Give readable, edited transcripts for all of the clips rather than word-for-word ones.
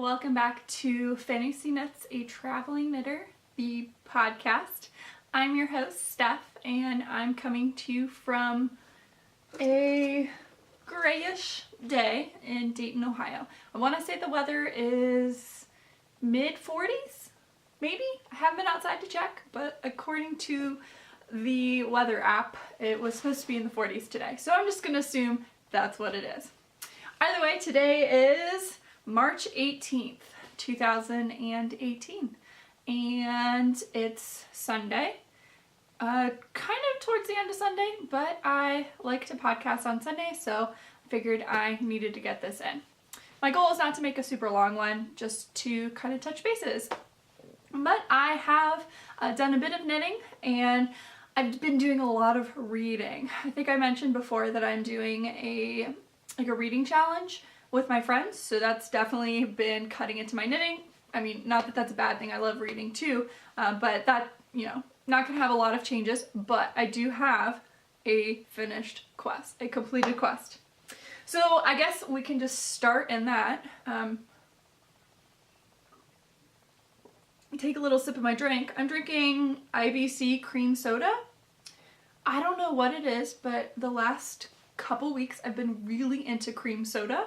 welcome back to Felici Knits, a Traveling Knitter, the podcast. I'm your host, Steph, and I'm coming to you from a grayish day in Dayton, Ohio. I want to say the weather is mid-40s, maybe? I haven't been outside to check, but according to the weather app, it was supposed to be in the 40s today. So I'm just going to assume that's what it is. Either way, today is March 18th, 2018, and it's Sunday, kind of towards the end of Sunday, but I like to podcast on Sunday, so I figured I needed to get this in. My goal is not to make a super long one, just to kind of touch bases, but I have done a bit of knitting, and I've been doing a lot of reading. I think I mentioned before that I'm doing a reading challenge with my friends, so that's definitely been cutting into my knitting. I mean, not that that's a bad thing, I love reading too, but that, not gonna have a lot of changes, but I do have a finished quest, a completed quest. So I guess we can just start in that. Take a little sip of my drink. I'm drinking IBC cream soda. I don't know what it is, but the last couple weeks I've been really into cream soda.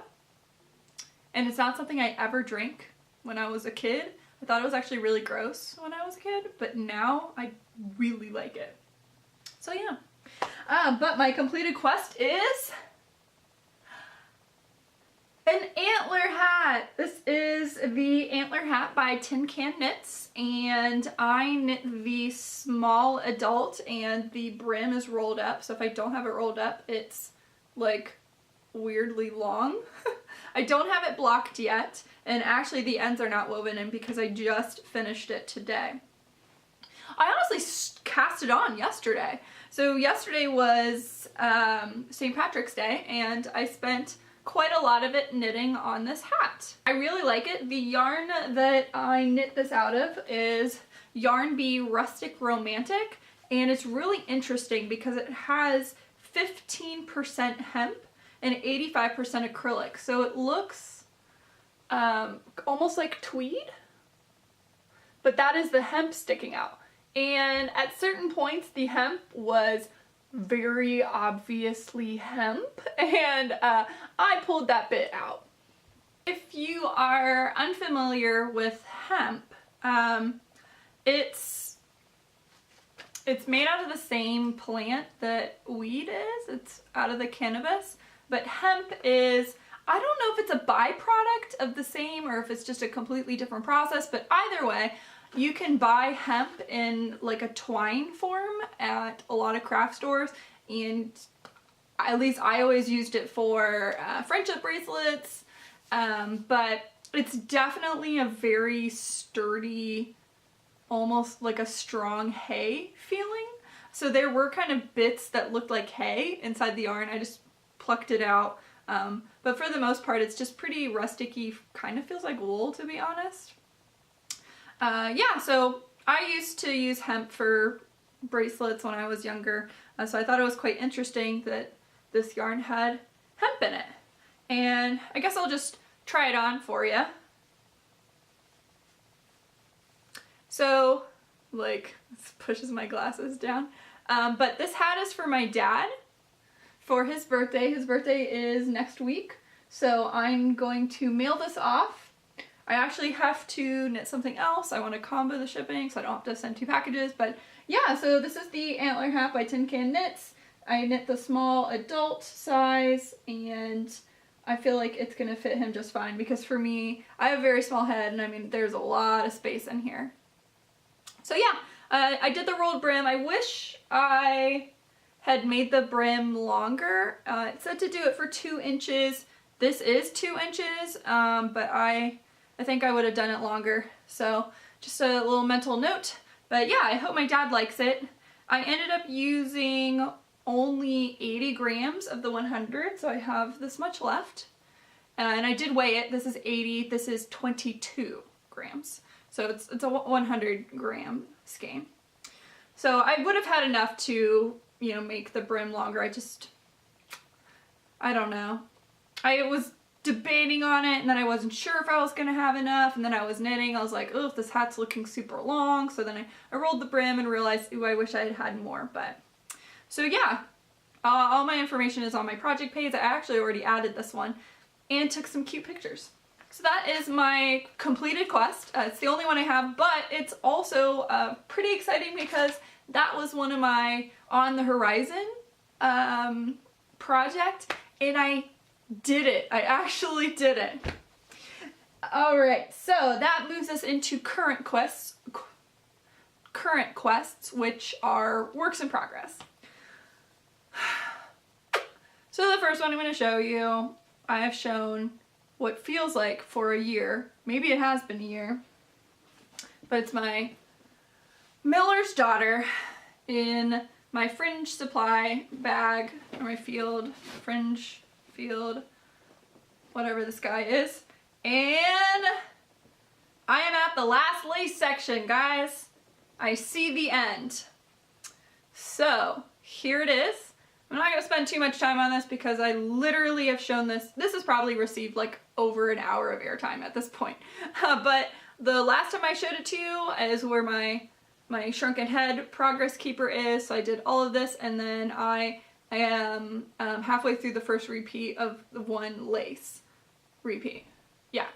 And it's not something I ever drank when I was a kid. I thought it was actually really gross when I was a kid, but now I really like it. So yeah. But my completed quest is an Antler Hat. This is the Antler Hat by Tin Can Knits, and I knit the small adult and the brim is rolled up. So if I don't have it rolled up, it's like weirdly long. I don't have it blocked yet, and actually the ends are not woven in because I just finished it today. I honestly cast it on yesterday. So yesterday was St. Patrick's Day, and I spent quite a lot of it knitting on this hat. I really like it. The yarn that I knit this out of is Yarn Bee Rustic Romantic, and it's really interesting because it has 15% hemp and 85% acrylic, so it looks almost like tweed, but that is the hemp sticking out. And at certain points the hemp was very obviously hemp, and I pulled that bit out. If you are unfamiliar with hemp, it's made out of the same plant that weed is. It's out of the cannabis. But hemp is, I don't know if it's a byproduct of the same or if it's just a completely different process, but either way, you can buy hemp in like a twine form at a lot of craft stores, and at least I always used it for friendship bracelets, but it's definitely a very sturdy, almost like a strong hay feeling. So there were kind of bits that looked like hay inside the yarn. I just plucked it out, but for the most part it's just pretty rusticy, kind of feels like wool, to be honest. Yeah, so I used to use hemp for bracelets when I was younger, so I thought it was quite interesting that this yarn had hemp in it, and I guess I'll just try it on for you. So, like, this pushes my glasses down, but this hat is for my dad for his birthday. His birthday is next week, so I'm going to mail this off. I actually have to knit something else. I want to combo the shipping so I don't have to send 2 packages, but yeah, so this is the Antler Hat by Tin Can Knits. I knit the small adult size, and I feel like it's going to fit him just fine because for me, I have a very small head, and I mean, there's a lot of space in here. So yeah, I did the rolled brim. I wish I had made the brim longer. It said to do it for 2 inches. This is 2 inches, but I think I would have done it longer. So just a little mental note. But yeah, I hope my dad likes it. I ended up using only 80 grams of the 100, so I have this much left. And I did weigh it. This is 80, this is 22 grams. So it's a 100 gram skein. So I would have had enough to, make the brim longer. I don't know. I was debating on it, and then I wasn't sure if I was gonna have enough, and then I was knitting. I was like, oh, this hat's looking super long. So then I rolled the brim and realized, ooh, I wish I had had more. But so yeah, all my information is on my project page. I actually already added this one and took some cute pictures. So that is my completed quest. It's the only one I have, but it's also pretty exciting because that was one of my on the horizon project, and I did it. I actually did it. Alright, so that moves us into current quests, which are works in progress. So the first one I'm going to show you, I have shown what feels like for a year. Maybe it has been a year. But it's my Miller's Daughter in my fringe supply bag, or my fringe field, whatever this guy is. And I am at the last lace section, guys. I see the end. So here it is. I'm not going to spend too much time on this because I literally have shown this. This has probably received like over an hour of airtime at this point. But the last time I showed it to you is where my shrunken head progress keeper is. So I did all of this, and then I am halfway through the first repeat of the one lace repeat. Yeah.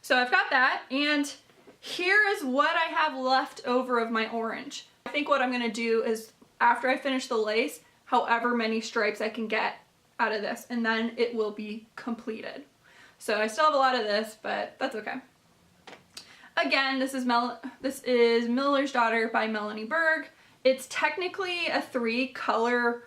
So I've got that, and here is what I have left over of my orange. I think what I'm going to do is, after I finish the lace, however many stripes I can get out of this, and then it will be completed. So I still have a lot of this, but that's okay. Again, this is Miller's Daughter by Melanie Berg. It's technically a 3-color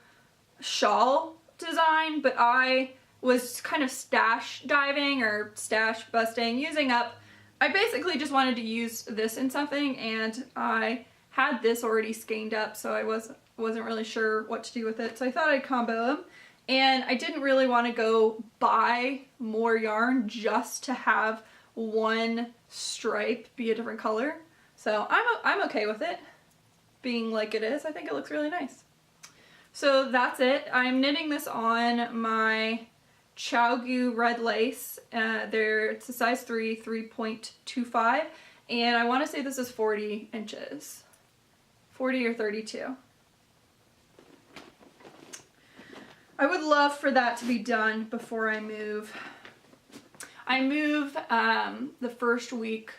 shawl design, but I was kind of stash diving or stash busting, using up. I basically just wanted to use this in something, and I had this already skeined up, so I wasn't really sure what to do with it. So I thought I'd combo them, and I didn't really want to go buy more yarn just to have one stripe be a different color. So I'm okay with it being like it is. I think it looks really nice. So that's it. I'm knitting this on my Chowgu red lace. It's a size 3, 3.25, and I want to say this is 40 inches. 40 or 32. I would love for that to be done before I move. I move the first week,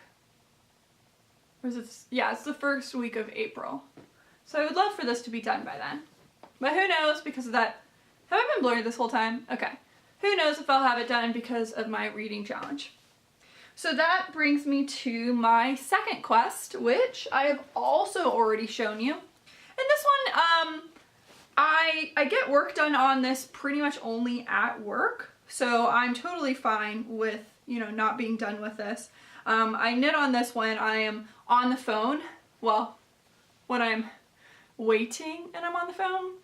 or is it? Yeah, it's the first week of April. So I would love for this to be done by then. But who knows, because of that. Have I been blurry this whole time? Okay. Who knows if I'll have it done because of my reading challenge. So that brings me to my second quest, which I have also already shown you. And this one, I get work done on this pretty much only at work. So I'm totally fine with, not being done with this. I knit on this when I am on the phone. Well, when I'm waiting and I'm on the phone.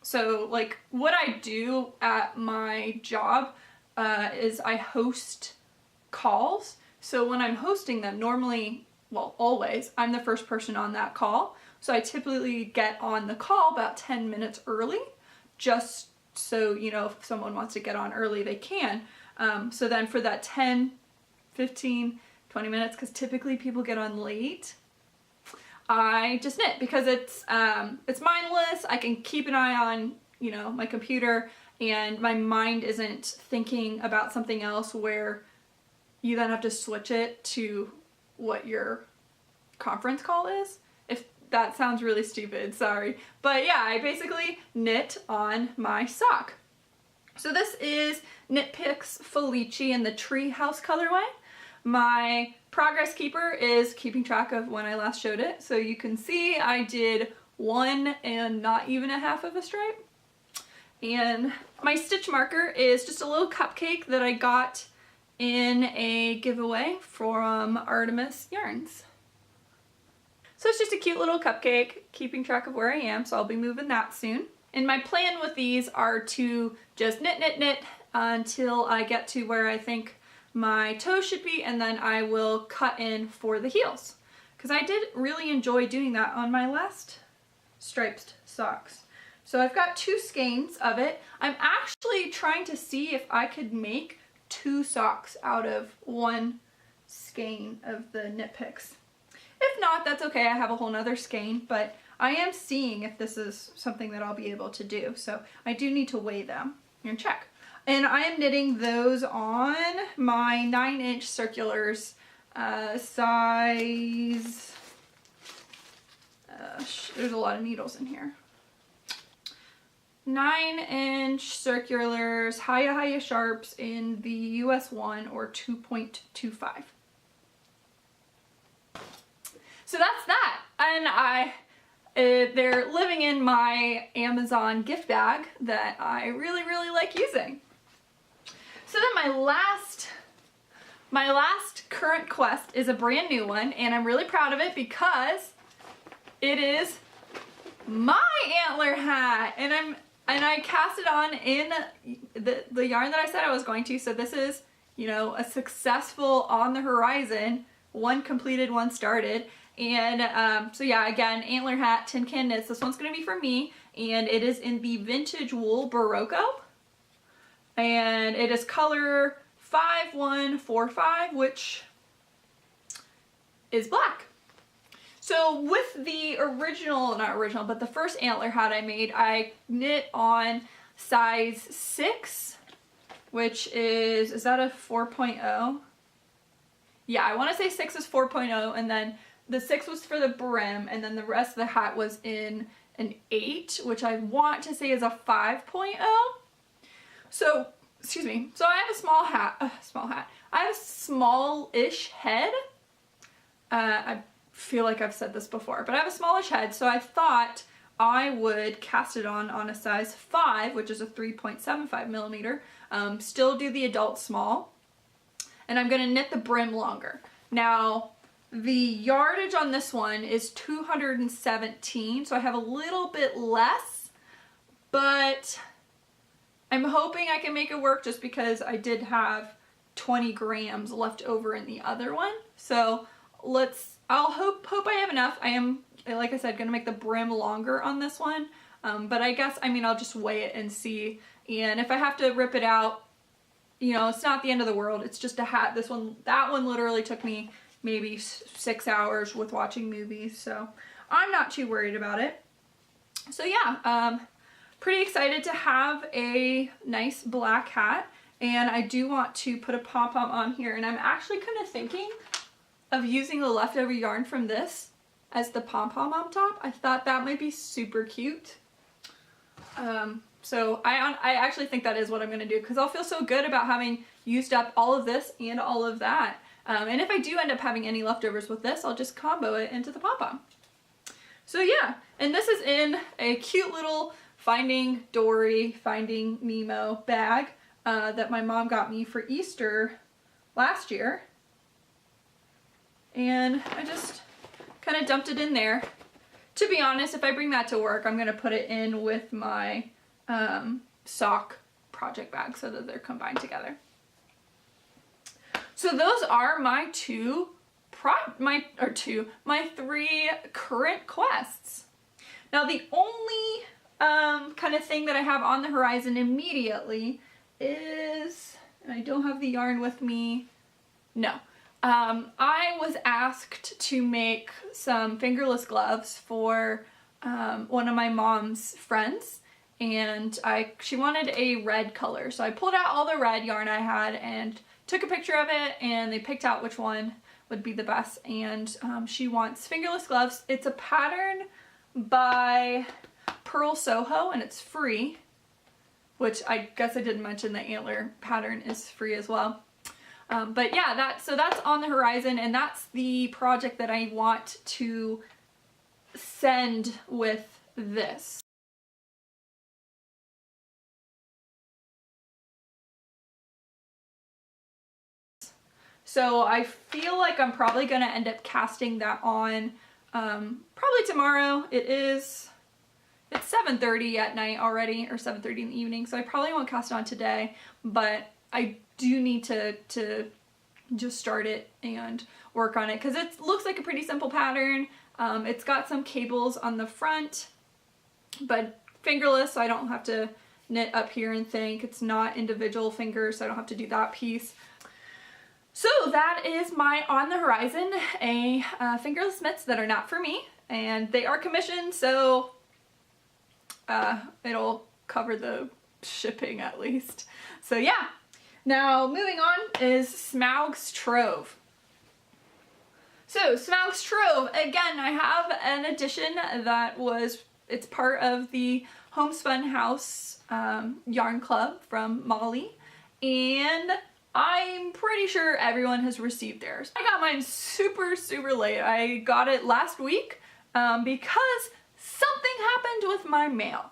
So like what I do at my job is I host calls. So when I'm hosting them, normally, well, always, I'm the first person on that call. So I typically get on the call about 10 minutes early, just so, if someone wants to get on early, they can. So then for that 10, 15, 20 minutes, because typically people get on late, I just knit because it's mindless. I can keep an eye on, my computer, and my mind isn't thinking about something else where you then have to switch it to what your conference call is. If that sounds really stupid, sorry. But yeah, I basically knit on my sock. So this is Knit Picks Felici in the Treehouse colorway. My progress keeper is keeping track of when I last showed it. So you can see I did 1 and not even a half of a stripe. And my stitch marker is just a little cupcake that I got in a giveaway from Artemis Yarns. So it's just a cute little cupcake, keeping track of where I am, so I'll be moving that soon. And my plan with these are to just knit, knit, knit until I get to where I think my toes should be, and then I will cut in for the heels. Because I did really enjoy doing that on my last striped socks. So I've got 2 skeins of it. I'm actually trying to see if I could make 2 socks out of 1 skein of the knit picks. If not, that's okay. I have a whole nother skein, but I am seeing if this is something that I'll be able to do. So I do need to weigh them and check. And I am knitting those on my 9-inch circulars, size, there's a lot of needles in here. 9-inch circulars, Haya sharps in the US 1 or 2.25. So that's that. And they're living in my Amazon gift bag that I really, really like using. So then my last current quest is a brand new one, and I'm really proud of it because it is my Antler Hat, and I cast it on in the yarn that I said I was going to. So this is, you know, a successful on the horizon, one completed, one started. And so yeah, again, Antler Hat, Tin Can Knits. This one's going to be for me, and it is in the Vintage Wool Berroco, and it is color 5145, which is black. So with the not the first Antler Hat I made, I knit on size 6, which is that a 4.0? Yeah, I want to say 6 is 4.0, and then the 6 was for the brim, and then the rest of the hat was in an 8, which I want to say is a 5.0. So, excuse me. So I have a small hat. I have a small-ish head. I feel like I've said this before, but I have a smallish head, so I thought I would cast it on a size 5, which is a 3.75 millimeter. Still do the adult small, and I'm going to knit the brim longer. Now, the yardage on this one is 217, so I have a little bit less, but I'm hoping I can make it work just because I did have 20 grams left over in the other one. So I'll hope I have enough. I am, like I said, gonna make the brim longer on this one, but I guess, I mean, I'll just weigh it and see, and if I have to rip it out, you know, it's not the end of the world. It's just a hat. That one literally took me maybe 6 hours with watching movies, so I'm not too worried about it. So yeah, pretty excited to have a nice black hat, and I do want to put a pom-pom on here, and I'm actually kind of thinking of using the leftover yarn from this as the pom-pom on top. I thought that might be super cute. So I actually think that is what I'm going to do, because I'll feel so good about having used up all of this and all of that. And if I do end up having any leftovers with this, I'll just combo it into the pom-pom. So yeah, and this is in a cute little Finding Dory, Finding Nemo bag that my mom got me for Easter last year. And I just kind of dumped it in there. To be honest, if I bring that to work, I'm going to put it in with my sock project bag so that they're combined together. So those are my my 3 current quests. Now the only kind of thing that I have on the horizon immediately is, and I don't have the yarn with me, no. I was asked to make some fingerless gloves for one of my mom's friends, and she wanted a red color. So I pulled out all the red yarn I had and took a picture of it, and they picked out which one would be the best, and she wants fingerless gloves. It's a pattern by Purl Soho, and it's free, which I guess I didn't mention the Antler pattern is free as well. But yeah, that's on the horizon, and that's the project that I want to send with this. So I feel like I'm probably going to end up casting that on probably tomorrow. It's 7:30 at night already, or 7:30 in the evening, so I probably won't cast it on today, but I do need to just start it and work on it, because it looks like a pretty simple pattern. It's got some cables on the front, but fingerless, so I don't have to knit up here and think. It's not individual fingers, so I don't have to do that piece. So that is my on the horizon, a fingerless mitts that are not for me, and they are commissioned, so it'll cover the shipping at least. So yeah. Now moving on is Smaug's Trove. So Smaug's Trove, again, I have an edition that it's part of the Homespun House yarn club from Molly, and I'm pretty sure everyone has received theirs. I got mine super late. I got it last week because something happened with my mail.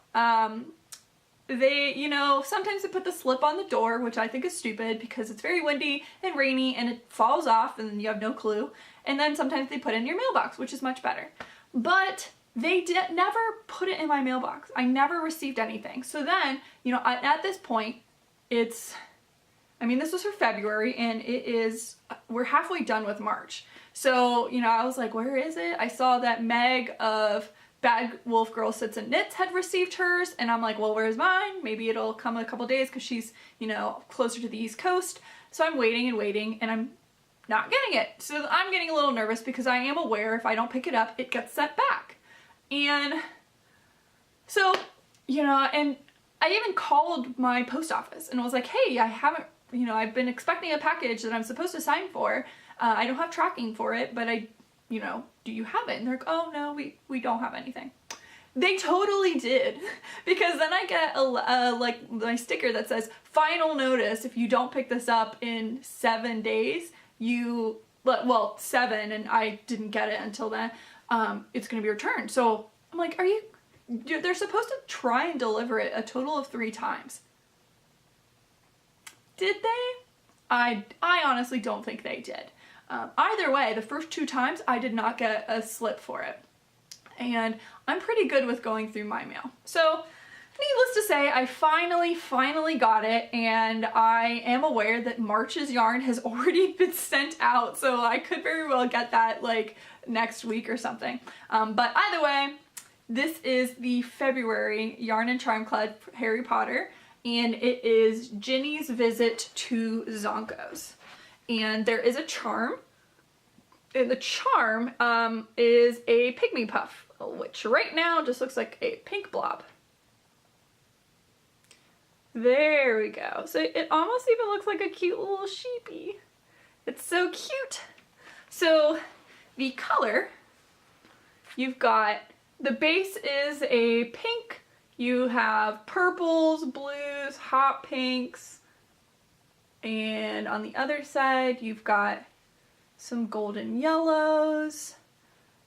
They, you know, sometimes they put the slip on the door, which I think is stupid because it's very windy and rainy and it falls off and then you have no clue. And then sometimes they put it in your mailbox, which is much better. But they never put it in my mailbox. I never received anything. So then, you know, at this point, I mean, this was for February, and we're halfway done with March. So, you know, I was like, where is it? I saw that Meg of Bad Wolf Girl Sits and Knits had received hers, and I'm like, well, where's mine? Maybe it'll come in a couple days because she's, you know, closer to the East Coast. So I'm waiting and waiting, and I'm not getting it. So I'm getting a little nervous because I am aware if I don't pick it up, it gets sent back. And so, you know, and I even called my post office and was like, hey, I haven't, you know, I've been expecting a package that I'm supposed to sign for. I don't have tracking for it, but you know, do you have it? And they're like, oh no, we don't have anything. They totally did, because then I get like my sticker that says final notice if you don't pick this up in 7 days, well, 7, and I didn't get it until then, it's gonna be returned. So I'm like, they're supposed to try and deliver it a total of 3 times. Did they? I honestly don't think they did. Either way, the first 2 times I did not get a slip for it. And I'm pretty good with going through my mail. So needless to say, I finally got it, and I am aware that March's yarn has already been sent out, so I could very well get that like next week or something. But either way, this is the February Yarn and Charm Club Harry Potter, and it is Ginny's Visit to Zonkos. And there is a charm, and the charm is a Pygmy puff, which right now just looks like a pink blob. There we go. So it almost even looks like a cute little sheepy. It's so cute. So the color, you've got, the base is a pink, you have purples, blues, hot pinks, and on the other side you've got some golden yellows.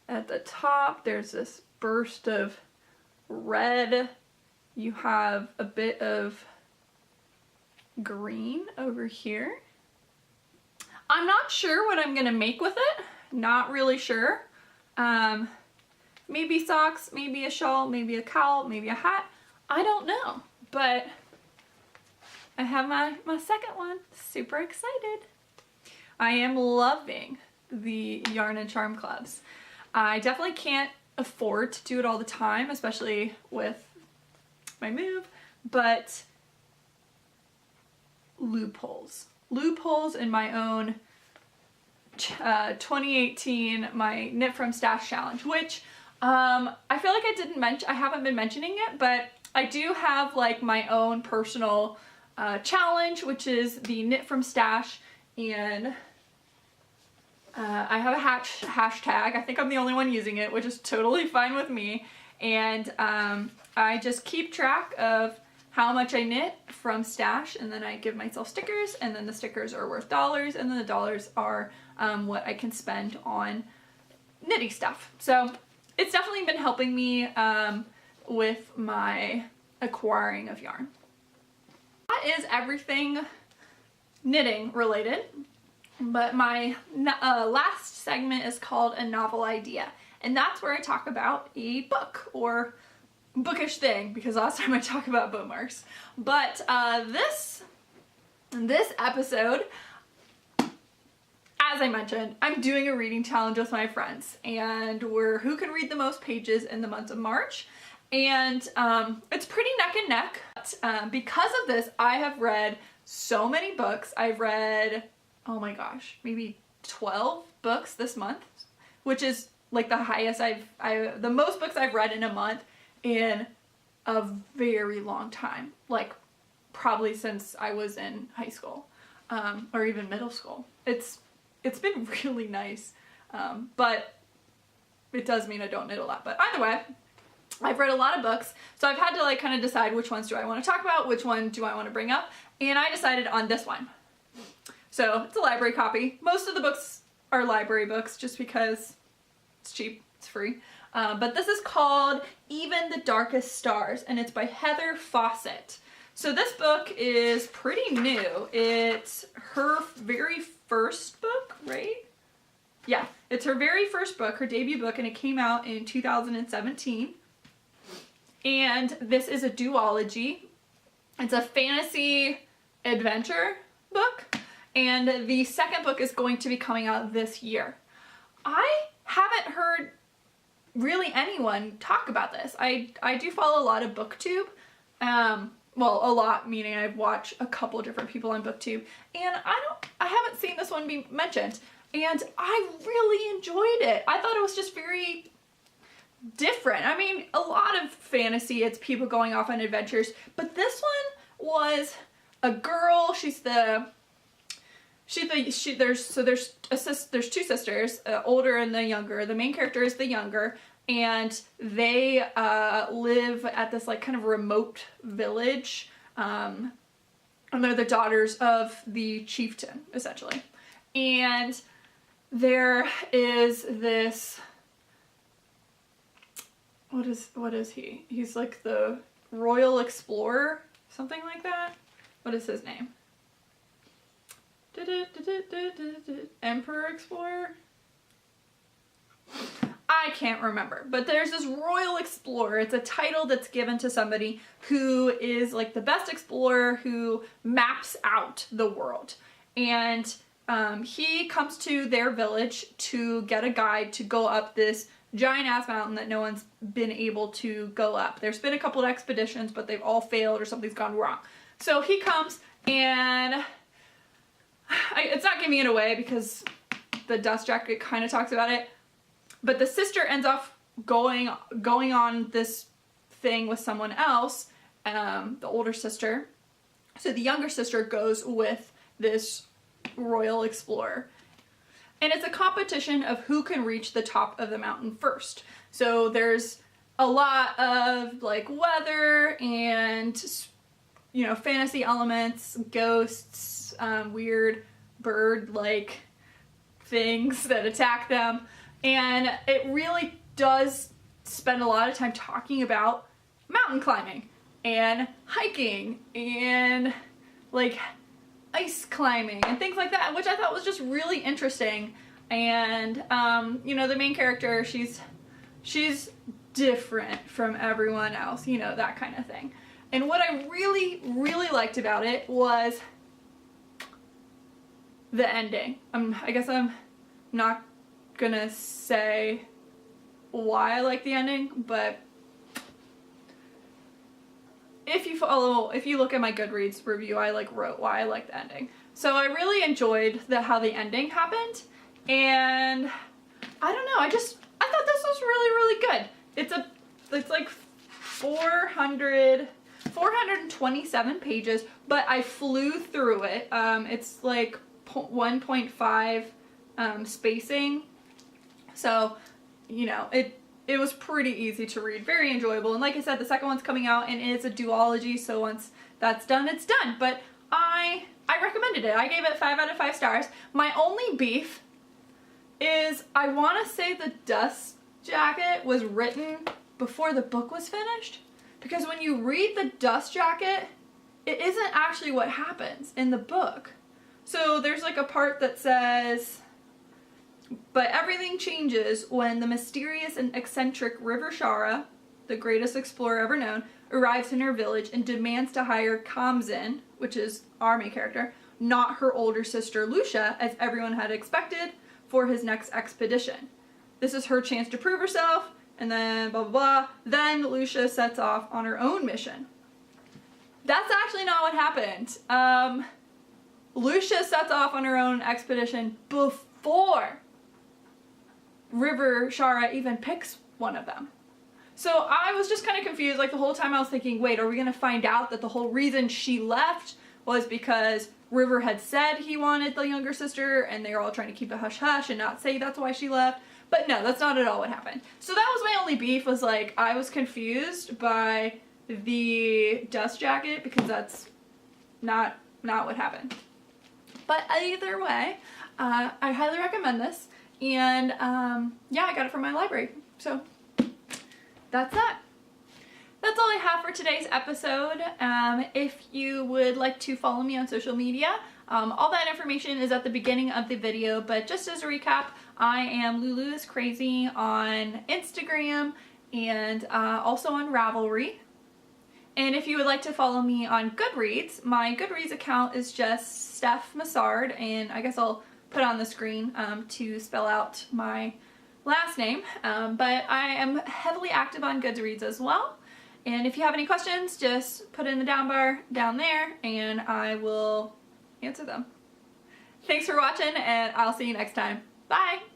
At the top there's this burst of red. You have a bit of green over here. I'm not sure what I'm gonna make with it. Not really sure. Maybe socks, maybe a shawl, maybe a cowl, maybe a hat. I don't know, but I have my second one. Super excited. I am loving the Yarn and Charm Clubs. I definitely can't afford to do it all the time, especially with my move, but loopholes in my own 2018 my Knit From Stash challenge, which I feel like I haven't been mentioning it, but I do have like my own personal challenge, which is the Knit From Stash, and I have a hashtag. I think I'm the only one using it, which is totally fine with me, and I just keep track of how much I knit from stash, and then I give myself stickers, and then the stickers are worth dollars, and then the dollars are what I can spend on knitting stuff. So it's definitely been helping me with my acquiring of yarn. That is everything knitting related, but my last segment is called A Novel Idea, and that's where I talk about a book or bookish thing, because last time I talked about bookmarks. But this episode, as I mentioned, I'm doing a reading challenge with my friends, and we're who can read the most pages in the month of March, and it's pretty neck and neck. because of this, I have read so many books. I've read, oh my gosh, maybe 12 books this month, which is like the highest the most books I've read in a month in a very long time. Like probably since I was in high school, or even middle school. It's been really nice, but it does mean I don't knit a lot. But either way, I've read a lot of books, so I've had to like kind of decide which ones do I want to talk about, which one do I want to bring up, and I decided on this one. So it's a library copy. Most of the books are library books just because it's cheap, it's free. But this is called Even the Darkest Stars, and it's by Heather Fawcett. So this book is pretty new. It's her very first book, right? Yeah, it's her very first book, her debut book, and it came out in 2017. And this is a duology. It's a fantasy adventure book, and the second book is going to be coming out this year. I haven't heard really anyone talk about this. I do follow a lot of BookTube. Well, a lot meaning I've watched a couple different people on BookTube, and I haven't seen this one be mentioned, and I really enjoyed it. I thought it was just very different. I mean, a lot of fantasy, it's people going off on adventures, but this one was a girl. There's two sisters, older and the younger. The main character is the younger, and they live at this like kind of remote village, and they're the daughters of the chieftain, essentially. And there is this, what is he? He's like the royal explorer, something like that. What is his name? Emperor Explorer? I can't remember, but there's this royal explorer. It's a title that's given to somebody who is like the best explorer, who maps out the world. And he comes to their village to get a guide to go up this giant ass mountain that no one's been able to go up. There's been a couple of expeditions, but they've all failed or something's gone wrong. So he comes, and it's not giving it away because the dust jacket kind of talks about it, but the sister ends up going on this thing with someone else, the older sister. So the younger sister goes with this royal explorer. And it's a competition of who can reach the top of the mountain first. So there's a lot of like weather and, you know, fantasy elements, ghosts, weird bird-like things that attack them. And it really does spend a lot of time talking about mountain climbing and hiking and like ice climbing and things like that, which I thought was just really interesting. And you know, the main character, she's different from everyone else, you know, that kind of thing. And what I really liked about it was the ending. I guess I'm not gonna say why I like the ending, but if you look at my Goodreads review, I like wrote why I like the ending. So I really enjoyed how the ending happened, and I don't know, I thought this was really good. It's like 427 pages, but I flew through it. It's like 1.5 spacing, so you know, it was pretty easy to read, very enjoyable. And like I said, the second one's coming out, and it's a duology, so once that's done, it's done. But I recommended it. I gave it 5 out of 5 stars. My only beef is I want to say the dust jacket was written before the book was finished, because when you read the dust jacket, it isn't actually what happens in the book. So there's like a part that says, but everything changes when the mysterious and eccentric River Shara, the greatest explorer ever known, arrives in her village and demands to hire Kamzin, which is our main character, not her older sister Lucia, as everyone had expected, for his next expedition. This is her chance to prove herself, and then blah blah blah. Then Lucia sets off on her own mission. That's actually not what happened. Lucia sets off on her own expedition before River Shara even picks one of them. So I was just kind of confused, like the whole time I was thinking, wait, are we gonna find out that the whole reason she left was because River had said he wanted the younger sister and they were all trying to keep it hush-hush and not say that's why she left? But no, that's not at all what happened. So that was my only beef, was like, I was confused by the dust jacket because that's not what happened. But either way, I highly recommend this, and yeah, I got it from my library, so that's that. That's all I have for today's episode. If you would like to follow me on social media, all that information is at the beginning of the video, but just as a recap, I am Lulu is Crazy on Instagram and also on Ravelry. And if you would like to follow me on Goodreads, my Goodreads account is just Steph Massard, and I guess I'll put on the screen to spell out my last name. But I am heavily active on Goodreads as well. And if you have any questions, just put it in the down bar down there and I will answer them. Thanks for watching, and I'll see you next time. Bye!